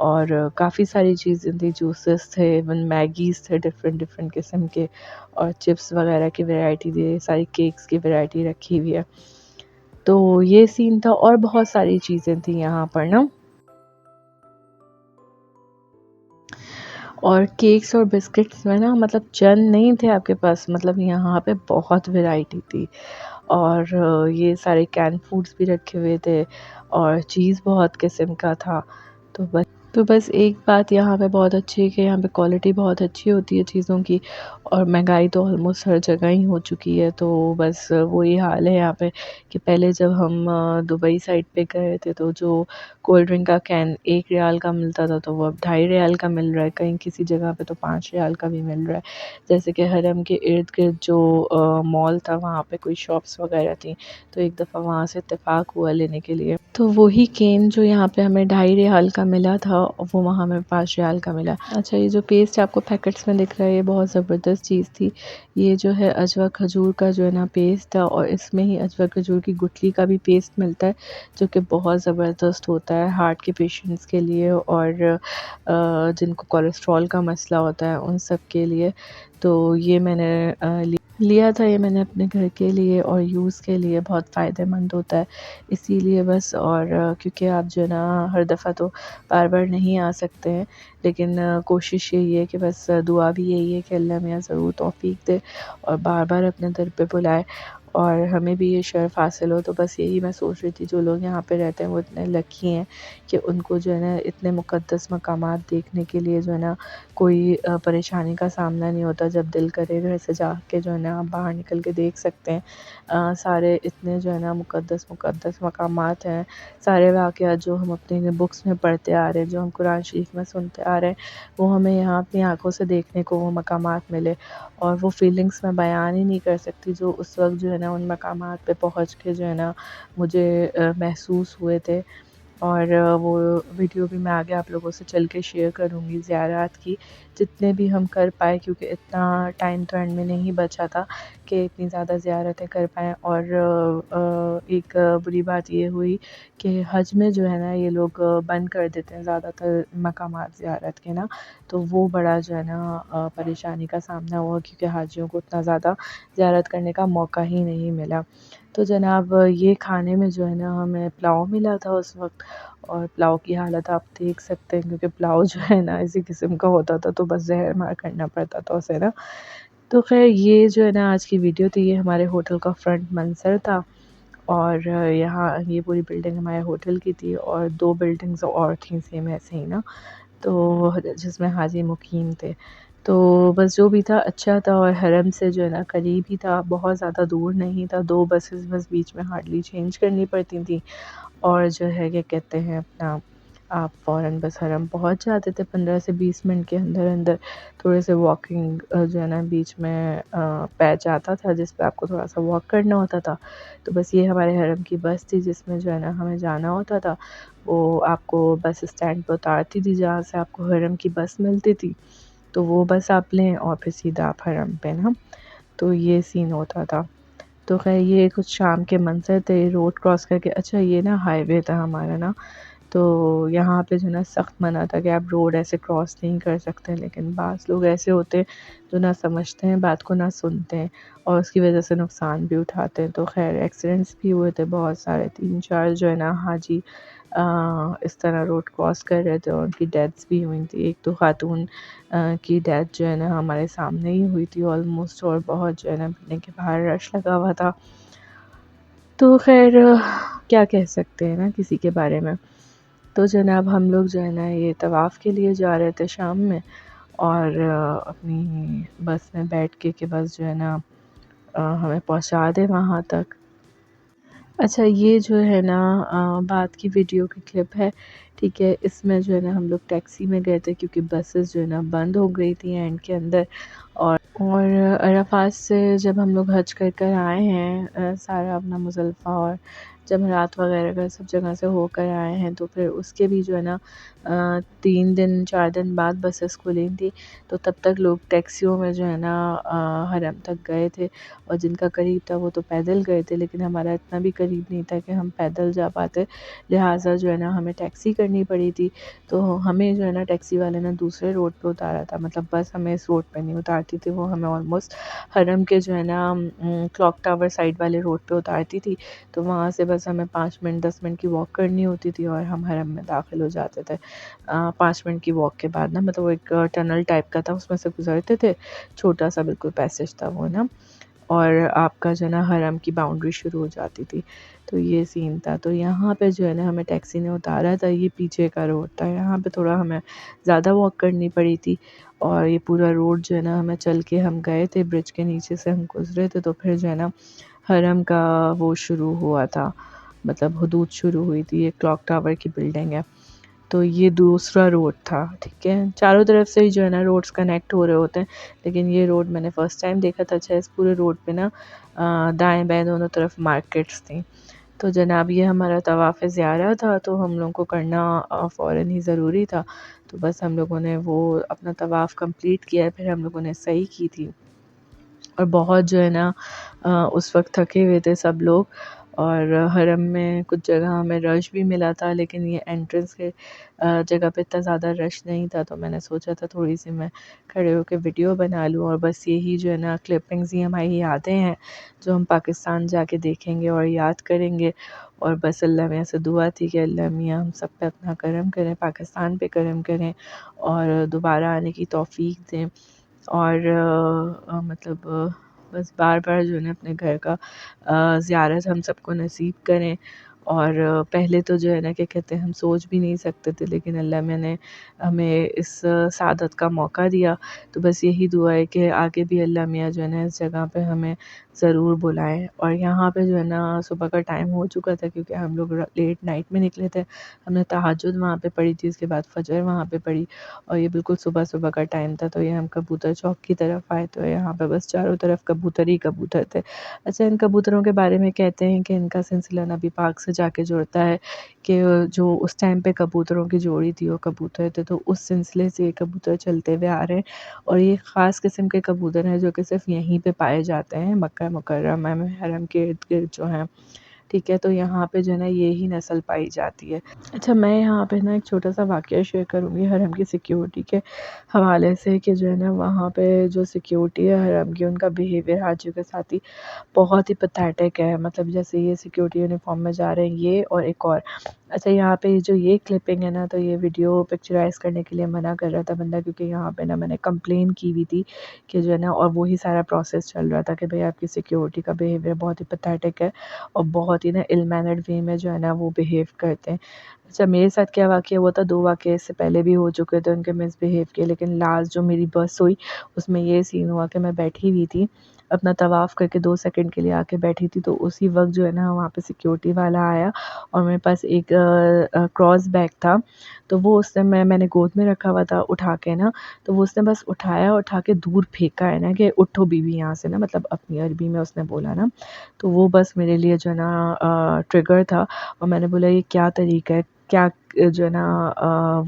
اور کافی ساری چیزیں تھیں، جوسز تھے، ایون میگیز تھے ڈفرینٹ قسم کے، اور چپس وغیرہ کی ویرائٹی تھی، ساری کیکس کی ویرائٹی رکھی ہوئی ہے. تو یہ سین تھا، اور بہت ساری چیزیں تھیں یہاں پر نا. اور کیکس اور بسکٹس میں نا مطلب چند نہیں تھے آپ کے پاس، مطلب یہاں پہ بہت ویرائٹی تھی. اور یہ سارے کین فوڈس بھی رکھے ہوئے تھے، اور چیز بہت قسم کا تھا. تو بس ایک بات یہاں پہ بہت اچھی ہے کہ یہاں پہ کوالٹی بہت اچھی ہوتی ہے چیزوں کی، اور مہنگائی تو آلموسٹ ہر جگہ ہی ہو چکی ہے. تو بس وہی حال ہے یہاں پہ کہ پہلے جب ہم دبئی سائڈ پہ گئے تھے تو جو کولڈ ڈرنک کا کین 1 ریال کا ملتا تھا تو وہ اب 2.5 ریال کا مل رہا ہے، کہیں کسی جگہ پہ تو 5 ریال کا بھی مل رہا ہے. جیسے کہ حرم کے ارد گرد جو مال تھا وہاں پہ کوئی شاپس وغیرہ تھیں، تو ایک دفعہ وہاں سے اتفاق ہوا لینے کے لیے، تو وہی کین جو یہاں پہ ہمیں 2.5 ریال کا ملا تھا وہ وہاں ہمیں 5 ریال کا ملا. اچھا، یہ جو پیسٹ آپ کو پیکٹس میں دکھ رہا ہے یہ بہت زبردست چیز تھی. یہ جو ہے اجوا کھجور کا جو ہے نا پیسٹ تھا، اور اس میں ہی اجوا کھجور کی گٹلی کا بھی پیسٹ ملتا ہے جو کہ بہت زبردست ہوتا ہے ہارٹ کے پیشنٹس کے لیے، اور جن کو کولیسٹرول کا مسئلہ ہوتا ہے ان سب کے لیے. تو یہ میں نے لیا تھا، یہ میں نے اپنے گھر کے لیے اور یوز کے لیے، بہت فائدہ مند ہوتا ہے اسی لیے بس. اور کیونکہ آپ جو ہے نا ہر دفعہ تو بار بار نہیں آ سکتے ہیں، لیکن کوشش یہی ہے کہ بس دعا بھی یہی ہے کہ اللہ میاں ضرور توفیق دے اور بار بار اپنے در پہ بلائے اور ہمیں بھی یہ شرف حاصل ہو. تو بس یہی میں سوچ رہی تھی، جو لوگ یہاں پہ رہتے ہیں وہ اتنے لکی ہیں کہ ان کو جو ہے نا اتنے مقدس مقامات دیکھنے کے لیے جو ہے نا کوئی پریشانی کا سامنا نہیں ہوتا. جب دل کرے گھر سے جا کے جو ہے نا آپ باہر نکل کے دیکھ سکتے ہیں. سارے اتنے جو ہے نا مقدس مقامات ہیں، سارے واقعات جو ہم اپنی بکس میں پڑھتے آ رہے ہیں، جو ہم قرآن شریف میں سنتے آ رہے ہیں، وہ ہمیں یہاں اپنی آنکھوں سے دیکھنے کو وہ مقامات ملے. اور وہ فیلنگس میں بیان ہی نہیں کر سکتی جو اس وقت جو ہے نا ان مقامات پہ پہنچ کے جو ہے نا مجھے محسوس ہوئے تھے. اور وہ ویڈیو بھی میں آگے آپ لوگوں سے چل کے شیئر کروں گی زیارات کی، جتنے بھی ہم کر پائے، کیونکہ اتنا ٹائم تو اینڈ میں نہیں بچا تھا کہ اتنی زیادہ زیارتیں کر پائیں. اور ایک بری بات یہ ہوئی کہ حج میں جو ہے نا یہ لوگ بند کر دیتے ہیں زیادہ تر مقامات زیارت کے نا، تو وہ بڑا جو ہے نا پریشانی کا سامنا ہوا، کیونکہ حاجیوں کو اتنا زیادہ زیارت کرنے کا موقع ہی نہیں ملا. تو جناب یہ کھانے میں جو ہے نا ہمیں پلاؤ ملا تھا اس وقت، اور پلاؤ کی حالت آپ دیکھ سکتے ہیں، کیونکہ پلاؤ جو ہے نا اسی قسم کا ہوتا تھا تو بس زہر مار کرنا پڑتا تھا اسے نا. تو خیر یہ جو ہے نا آج کی ویڈیو تھی، یہ ہمارے ہوٹل کا فرنٹ منظر تھا. اور یہاں یہ پوری بلڈنگ ہمارے ہوٹل کی تھی، اور 2 بلڈنگز اور تھیں سیم ایسے ہی نا، تو جس میں حاجی مقیم تھے. تو بس جو بھی تھا اچھا تھا، اور حرم سے جو ہے نا قریب ہی تھا، بہت زیادہ دور نہیں تھا. 2 بسز بس بیچ میں ہارڈلی چینج کرنی پڑتی تھیں، اور جو ہے کیا کہتے ہیں اپنا آپ فوراً بس حرم پہنچ جاتے تھے 15 سے 20 منٹ کے اندر اندر. تھوڑے سے واکنگ جو ہے نا بیچ میں پیچ آتا تھا جس پہ آپ کو تھوڑا سا واک کرنا ہوتا تھا. تو بس یہ ہمارے حرم کی بس تھی جس میں جو ہے نا ہمیں جانا ہوتا تھا. وہ آپ کو بس اسٹینڈ پہ اتارتی تھی جہاں سے آپ کو حرم کی بس ملتی تھی، تو وہ بس آپ لیں اور پھر سیدھا آپ حرم پہ نا. تو یہ سین ہوتا تھا. تو خیر یہ کچھ شام کے منظر تھے روڈ کراس کر کے. اچھا یہ نا ہائی وے تھا ہمارا نا، تو یہاں پہ جو ہے نا سخت منع تھا کہ آپ روڈ ایسے کراس نہیں کر سکتے، لیکن بعض لوگ ایسے ہوتے ہیں جو نہ سمجھتے ہیں بات کو، نہ سنتے ہیں، اور اس کی وجہ سے نقصان بھی اٹھاتے ہیں. تو خیر ایکسیڈنٹس بھی ہوئے تھے بہت سارے، 3-4 جو ہے نا حاجی اس طرح روڈ کراس کر رہے تھے اور ان کی ڈیتھس بھی ہوئی تھی. ایک تو خاتون کی ڈیتھ جو ہے نا ہمارے سامنے ہی ہوئی تھی آلموسٹ، اور بہت جو ہے نا بلڈنگ کے باہر رش لگا ہوا تھا. تو خیر کیا کہہ سکتے ہیں نا کسی کے بارے میں. تو جناب ہم لوگ جو ہے نا یہ طواف کے لیے جا رہے تھے شام میں، اور اپنی بس میں بیٹھ کے کہ بس جو ہے نا ہمیں پہنچا دے وہاں تک. اچھا یہ جو ہے نا بات کی ویڈیو کی کلپ ہے، ٹھیک ہے. اس میں جو ہے نا ہم لوگ ٹیکسی میں گئے تھے کیونکہ بسز جو ہے نا بند ہو گئی تھی اینڈ کے اندر. اور عرفات سے جب ہم لوگ حج کر کر آئے ہیں سارا اپنا مزدلفہ اور جمعرات وغیرہ کا سب جگہ سے ہو کر آئے ہیں، تو پھر اس کے بھی جو ہے نا 3 دن 4 دن بعد بسیز کھلی تھی، تو تب تک لوگ ٹیکسیوں میں جو ہے نا حرم تک گئے تھے، اور جن کا قریب تھا وہ تو پیدل گئے تھے، لیکن ہمارا اتنا بھی قریب نہیں تھا کہ ہم پیدل جا پاتے، لہٰذا جو ہے نا ہمیں ٹیکسی کرنی پڑی تھی۔ تو ہمیں جو ہے نا ٹیکسی والے نے دوسرے روڈ پہ اتارا تھا، مطلب بس ہمیں اس روڈ پہ نہیں اتارتی تھی، وہ ہمیں آلموسٹ حرم کے جو ہے نا کلاک ٹاور سائڈ والے روڈ پہ اتارتی تھی، تو وہاں سے بس ہمیں 5 منٹ 10 منٹ کی واک کرنی ہوتی تھی اور ہم حرم میں داخل ہو جاتے تھے 5 منٹ کی واک کے بعد نا، مطلب وہ ایک ٹنل ٹائپ کا تھا، اس میں سے گزرتے تھے، چھوٹا سا بالکل پیسیج تھا وہ نا، اور آپ کا جو ہے نا حرم کی باؤنڈری شروع ہو جاتی تھی۔ تو یہ سین تھا، تو یہاں پہ جو ہے نا ہمیں ٹیکسی نے اتارا تھا، یہ پیچھے کا روڈ تھا، یہاں پہ تھوڑا ہمیں زیادہ واک کرنی پڑی تھی، اور یہ پورا روڈ جو ہے نا ہمیں چل کے ہم گئے تھے، برج کے نیچے سے ہم گزرے تھے، تو پھر جو ہے نا حرم کا وہ شروع ہوا تھا، مطلب حدود شروع ہوئی تھی، یہ کلاک ٹاور کی بلڈنگ ہے، تو یہ دوسرا روڈ تھا، ٹھیک ہے، چاروں طرف سے ہی جو ہے نا روڈز کنیکٹ ہو رہے ہوتے ہیں، لیکن یہ روڈ میں نے فرسٹ ٹائم دیکھا تھا۔ اچھا، اس پورے روڈ پہ نا دائیں بائیں دونوں طرف مارکیٹس تھیں۔ تو جناب یہ ہمارا طواف زیارہ تھا، تو ہم لوگوں کو کرنا فوراً ہی ضروری تھا، تو بس ہم لوگوں نے وہ اپنا طواف کمپلیٹ کیا ہے، پھر ہم لوگوں نے سعی کی تھی، اور بہت جو ہے نا اس وقت تھکے ہوئے تھے سب لوگ، اور حرم میں کچھ جگہ ہمیں رش بھی ملا تھا، لیکن یہ انٹرنس کے جگہ پہ اتنا زیادہ رش نہیں تھا، تو میں نے سوچا تھا تھوڑی سی میں کھڑے ہو کے ویڈیو بنا لوں، اور بس یہی جو ہے نا کلپنگز ہی ہماری یادیں ہیں جو ہم پاکستان جا کے دیکھیں گے اور یاد کریں گے، اور بس اللہ میاں سے دعا تھی کہ اللہ میاں ہم سب پہ اپنا کرم کریں، پاکستان پہ کرم کریں، اور دوبارہ آنے کی توفیق دیں، اور مطلب بس بار بار جو ہے نا اپنے گھر کا زیارت ہم سب کو نصیب کریں، اور پہلے تو جو ہے نا کہ کہتے ہیں ہم سوچ بھی نہیں سکتے تھے، لیکن اللہ میں نے ہمیں اس سعادت کا موقع دیا، تو بس یہی دعا ہے کہ آگے بھی اللہ میاں جو ہے نا اس جگہ پہ ہمیں ضرور بلائیں۔ اور یہاں پہ جو ہے نا صبح کا ٹائم ہو چکا تھا، کیونکہ ہم لوگ لیٹ نائٹ میں نکلے تھے، ہم نے تہجد وہاں پہ پڑھی تھی، اس کے بعد فجر وہاں پہ پڑھی، اور یہ بالکل صبح صبح کا ٹائم تھا، تو یہ ہم کبوتر چوک کی طرف آئے، تو یہاں پہ بس چاروں طرف کبوتر ہی کبوتر تھے۔ اچھا، ان کبوتروں کے بارے میں کہتے ہیں کہ ان کا سلسلہ نبی پاک سے جا کے جڑتا ہے، کہ جو اس ٹائم پہ کبوتروں کی جوڑی تھی وہ کبوتر تھے، تو اس سلسلے سے یہ کبوتر چلتے ہوئے آ رہے ہیں، اور یہ خاص قسم کے کبوتر ہیں جو کہ صرف یہیں پہ پائے جاتے ہیں، مکہ مکرمہ میں حرم کے ارد گرد جو ہیں، ٹھیک ہے، تو یہاں پہ جو ہے نا یہی نسل پائی جاتی ہے۔ اچھا، میں یہاں پہ نا ایک چھوٹا سا واقعہ شیئر کروں گی حرم کی سیکیورٹی کے حوالے سے، کہ جو ہے نا وہاں پہ جو سیکیورٹی ہے حرم کی، ان کا بیہیویئر حاجیوں کے ساتھ ہی بہت ہی پتھیٹک ہے، مطلب جیسے یہ سیکیورٹی یونیفارم میں جا رہے ہیں یہ، اور ایک اور، اچھا یہاں پہ جو یہ کلپنگ ہے نا، تو یہ ویڈیو پکچرائز کرنے کے لیے منع کر رہا تھا بندہ، کیونکہ یہاں پہ نا میں نے کمپلین کی ہوئی تھی کہ جو ہے نا، اور وہی سارا پروسیس چل رہا تھا کہ بھئی آپ کی سیکیورٹی کا بیہیویئر بہت ہی پتھیٹک ہے، اور بہت ہی نا ill mannered وے میں جو ہے نا وہ بیہیو کرتے ہیں۔ اچھا، میرے ساتھ کیا واقعہ ہوا تھا، 2 واقعے اس سے پہلے بھی ہو چکے تھے ان کے مس بیہیو کے، لیکن لاسٹ جو میری بس ہوئی اس میں یہ سین ہوا کہ میں بیٹھی ہوئی تھی اپنا طواف کر کے 2 سیکنڈ کے لیے آ کے بیٹھی تھی، تو اسی وقت جو ہے نا وہاں پہ سیکیورٹی والا آیا، اور میرے پاس ایک کراس بیگ تھا، تو وہ اس نے میں نے گود میں رکھا ہوا تھا اٹھا کے نا، تو وہ اس نے بس اٹھایا، اٹھا کے دور پھینکا ہے نا کہ اٹھو بیوی یہاں سے نا، مطلب اپنی عربی میں اس نے بولا نا، تو وہ بس میرے لیے جو ہے نا ٹریگر تھا، اور میں نے بولا یہ کیا طریقہ ہے، کیا جو ہے نا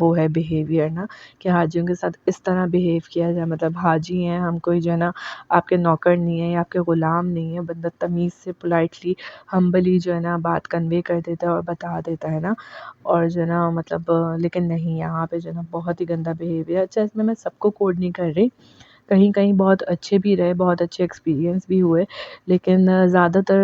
وہ ہے بیہیویئر نا، کہ حاجیوں کے ساتھ اس طرح بیہیو کیا جائے، مطلب حاجی ہیں ہم، کوئی جو ہے نا آپ کے نوکر نہیں ہے یا آپ کے غلام نہیں ہے، بندہ تمیز سے پولائٹلی ہمبلی جو ہے نا بات کنوے کر دیتا ہے اور بتا دیتا ہے نا، اور جو ہے نا مطلب لیکن نہیں، یہاں پہ جو ہے نا بہت ہی گندا بیہیویئر۔ اچھا، اس میں سب کو کوڈ نہیں کر رہی، کہیں کہیں بہت اچھے بھی رہے، بہت اچھے ایکسپیرینس بھی ہوئے، لیکن زیادہ تر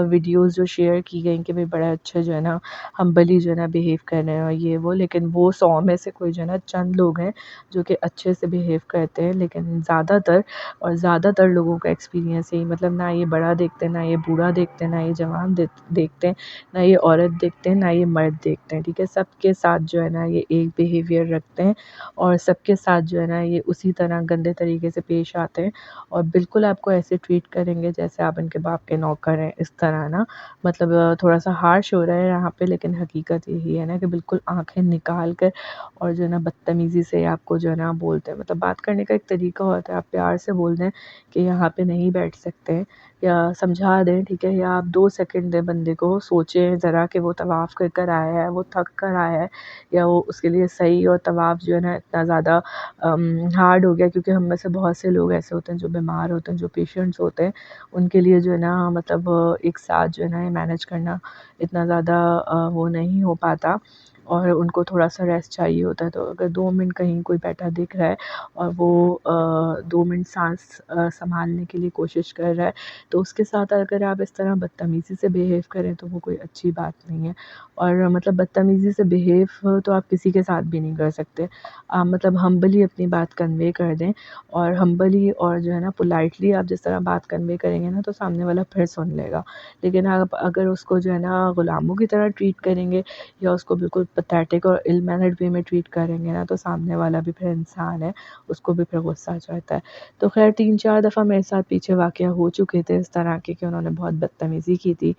ویڈیوز جو شیئر کی گئیں کہ بڑا اچھا جو ہے نا ہمبلی جو ہے نا بیہیو کر رہے ہیں اور یہ وہ، لیکن وہ 100 میں سے کوئی جو ہے نا چند لوگ ہیں جو کہ اچھے سے بیہیو کرتے ہیں، لیکن زیادہ تر لوگوں کا ایکسپیرینس یہی، مطلب نہ یہ بڑا دیکھتے ہیں، نہ یہ بوڑھا دیکھتے ہیں، نہ یہ جوان دیکھتے ہیں، نہ یہ عورت دیکھتے ہیں، نہ یہ مرد دیکھتے ہیں، ٹھیک ہے، سب کے ساتھ جو ہے نا یہ ایک بیہیویئر رکھتے ہیں، اور سب کے ساتھ جو ہے نا یہ اسی طرح گندے طریقے سے پیش آتے ہیں، اور بالکل آپ کو ایسے ٹریٹ کریں گے جیسے آپ ان کے باپ کے نوکر ہیں، اس طرح نا، مطلب تھوڑا سا ہارش ہو رہا ہے یہاں پہ، لیکن حقیقت یہی ہے نا کہ بالکل آنکھیں نکال کر اور جو ہے نا بدتمیزی سے آپ کو جو ہے نا بولتے ہیں، مطلب بات کرنے کا ایک طریقہ ہوتا ہے، آپ پیار سے بول دیں کہ یہاں پہ نہیں بیٹھ سکتے، یا سمجھا دیں، ٹھیک ہے، یا آپ 2 سیکنڈ دیں بندے کو، سوچیں ذرا کہ وہ طواف کر کر آیا ہے، وہ تھک کر آیا ہے، یا وہ اس کے لیے صحیح اور طواف جو ہے نا اتنا زیادہ ہارڈ ہو گیا، کیونکہ ہم میں سے بہت سے لوگ ایسے ہوتے ہیں جو بیمار ہوتے ہیں، جو پیشنٹس ہوتے ہیں، ان کے لیے جو ہے نا مطلب ایک ساتھ جو ہے نا یہ مینیج کرنا اتنا زیادہ وہ نہیں ہو پاتا، اور ان کو تھوڑا سا ریسٹ چاہیے ہوتا ہے. تو اگر 2 منٹ کہیں کوئی بیٹھا دکھ رہا ہے اور وہ 2 منٹ سانس سنبھالنے کے لیے کوشش کر رہا ہے، تو اس کے ساتھ اگر آپ اس طرح بدتمیزی سے بیہیو کریں تو وہ کوئی اچھی بات نہیں ہے. اور مطلب بدتمیزی سے بیہیو تو آپ کسی کے ساتھ بھی نہیں کر سکتے. آپ مطلب ہمبلی اپنی بات کنوے کر دیں، اور ہمبلی اور جو ہے نا پولائٹلی آپ جس طرح بات کنوے کریں گے نا تو سامنے والا پھر سن لے گا. لیکن آپ اگر اس کو جو ہے نا غلاموں کی طرح ٹریٹ کریں گے، یا اس کو بالکل پیتھیٹک اور ill mannered وے میں ٹریٹ کریں گے نا، تو سامنے والا بھی پھر انسان ہے، اس کو بھی پھر غصہ آ جاتا ہے. تو خیر 3-4 دفعہ میرے ساتھ پیچھے واقعہ ہو چکے تھے اس طرح کے، کہ انہوں نے بہت بدتمیزی کی تھی.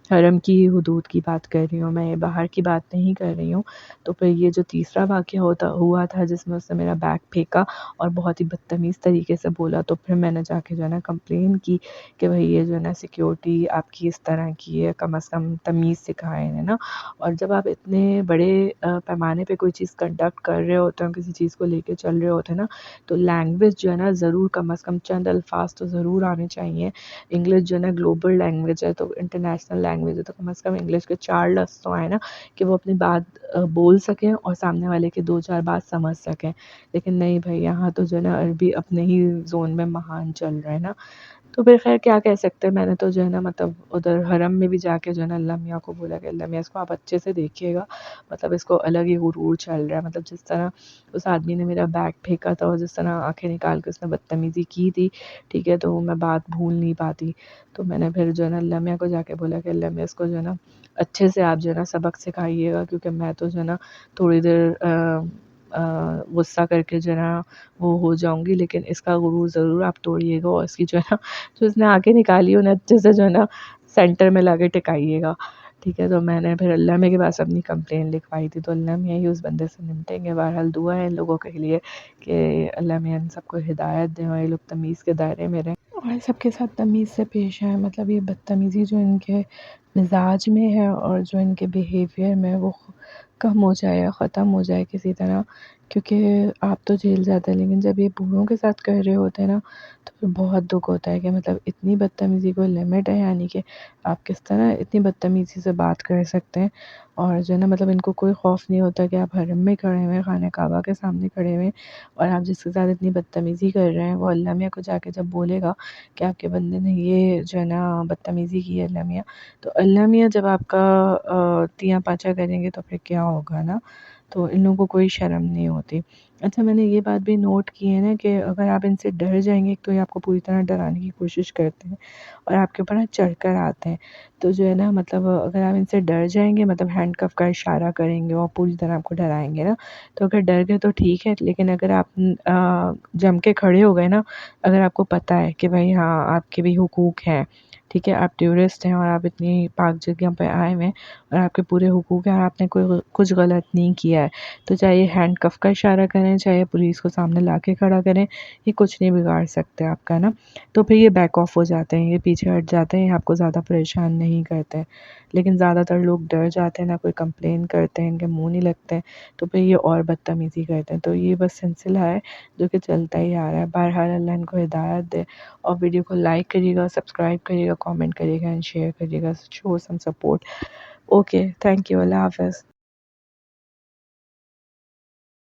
حرم کی حدود کی بات کر رہی ہوں میں، یہ باہر کی بات نہیں کر رہی ہوں. تو پھر یہ جو تیسرا واقعہ ہوا تھا جس میں اس نے میرا بیگ پھینکا اور بہت ہی بدتمیز طریقے سے بولا، تو پھر میں نے جا کے جو ہے نا کمپلین کی کہ بھئی یہ جو ہے نا سیکیورٹی آپ کی اس طرح کی ہے، کم از کم تمیز سکھائیں ہے نا. اور جب آپ اتنے بڑے پیمانے پہ کوئی چیز کنڈکٹ کر رہے ہوتے ہیں، کسی چیز کو لے کے چل رہے ہوتے ہیں نا، تو لینگویج جو ہے نا ضرور کم از کم چند الفاظ تو ضرور آنے چاہیے. انگلش جو ہے نا گلوبل لینگویج ہے، تو انٹرنیشنل لینگویج ہے، تو کم از کم انگلش کے 4 لفظ تو آئے نا کہ وہ اپنی بات بول سکیں اور سامنے والے کے 2-4 بات سمجھ سکیں. لیکن نہیں بھائی، یہاں تو جو ہے نا عربی اپنے ہی زون میں مہان چل رہا ہے نا. تو پھر خیر کیا کہہ سکتے ہیں، میں نے تو جو ہے نا مطلب ادھر حرم میں بھی جا کے جو ہے نا اللہ میاں کو بولا کہ اللہ میاں اس کو آپ اچھے سے دیکھیے گا، مطلب اس کو الگ ہی غرور چل رہا ہے. مطلب جس طرح اس آدمی نے میرا بیگ پھینکا تھا اور جس طرح آنکھیں نکال کے اس نے بدتمیزی کی تھی، ٹھیک ہے، تو میں بات بھول نہیں پاتی. تو میں نے پھر جو ہے نا اللہ میاں کو جا کے بولا کہ اللہ میاں اس کو جو ہے نا اچھے سے آپ جو ہے نا سبق سکھائیے گا، کیونکہ میں تو جو ہے نا تھوڑی دیر غصہ کر کے جو ہے نا وہ ہو جاؤں گی، لیکن اس کا غرور ضرور آپ توڑیے گا، اور اس کی جو ہے نا جو اس نے آنکھیں نکالی انہیں اچھے سے جو ہے نا سینٹر میں لا کے ٹکائیے گا. ٹھیک ہے، تو میں نے پھر اللہ میاں کے پاس اپنی کمپلین لکھوائی تھی، تو اللہ میاں ہی اس بندے سے نمٹیں گے. بہرحال دعا ہے ان لوگوں کے لیے کہ اللہ میاں ان سب کو ہدایت دیں اور یہ لوگ تمیز کے دائرے میں رہیں اور سب کے ساتھ تمیز سے پیش آئیں. مطلب یہ بدتمیزی جو ان کے مزاج میں ہے اور جو ان کے بیہیویئر میں، وہ کم ہو جائے یا ختم ہو جائے کسی طرح. کیونکہ آپ تو جیل جاتے ہیں، لیکن جب یہ بوڑھوں کے ساتھ کر رہے ہوتے ہیں نا تو پھر بہت دکھ ہوتا ہے کہ مطلب اتنی بدتمیزی کوئی لمٹ ہے، یعنی کہ آپ کس طرح اتنی بدتمیزی سے بات کر سکتے ہیں. اور جو ہے نا مطلب ان کو کوئی خوف نہیں ہوتا کہ آپ حرم میں کھڑے ہوئے ہیں، خانہ کعبہ کے سامنے کھڑے ہوئے ہیں، اور آپ جس کے ساتھ اتنی بدتمیزی کر رہے ہیں وہ اللہ میاں کو جا کے جب بولے گا کہ آپ کے بندے نے یہ جو ہے نا بدتمیزی کی ہے اللہ میاں، تو اللہ میاں جب آپ کا تیاں پاچا کریں گے تو پھر کیا ہوگا نا. تو ان لوگوں کو کوئی شرم نہیں ہوتی. اچھا میں نے یہ بات بھی نوٹ کی ہے نا کہ اگر آپ ان سے ڈر جائیں گے، ایک تو یہ آپ کو پوری طرح ڈرانے کی کوشش کرتے ہیں اور آپ کے اوپر نا چڑھ کر آتے ہیں. تو جو ہے نا مطلب اگر آپ ان سے ڈر جائیں گے، مطلب ہینڈ کف کا اشارہ کریں گے اور پوری طرح آپ کو ڈرائیں گے نا، تو اگر ڈر گئے تو ٹھیک ہے. لیکن اگر آپ جم کے کھڑے ہو گئے نا، اگر آپ کو پتہ ہے کہ بھائی ہاں آپ کے بھی حقوق ہیں، ٹھیک ہے، آپ ٹورسٹ ہیں اور آپ اتنی پاک جگہ پہ آئے ہوئے ہیں اور آپ کے پورے حقوق ہیں اور آپ نے کچھ غلط نہیں کیا ہے، تو چاہے یہ ہینڈ کف کا اشارہ کریں، چاہے پولیس کو سامنے لا کے کھڑا کریں، یہ کچھ نہیں بگاڑ سکتے آپ کا نا. تو پھر یہ بیک آف ہو جاتے ہیں، یہ پیچھے ہٹ جاتے ہیں، آپ کو زیادہ پریشان نہیں کرتے. لیکن زیادہ تر لوگ ڈر جاتے ہیں نا، کوئی کمپلین کرتے ہیں، ان کے منہ نہیں لگتے ہیں، تو پھر یہ اور بدتمیزی کرتے ہیں. تو یہ بس سلسلہ ہے جو کہ چلتا ہی آ رہا ہے. بہرحال اللہ ان کو ہدایت دے. اور ویڈیو کو لائک کریے گا، سبسکرائب کریے گا، کامنٹ کریے گا اینڈ شیئر کریے گا. Show some support. Okay, thank you, اللہ حافظ.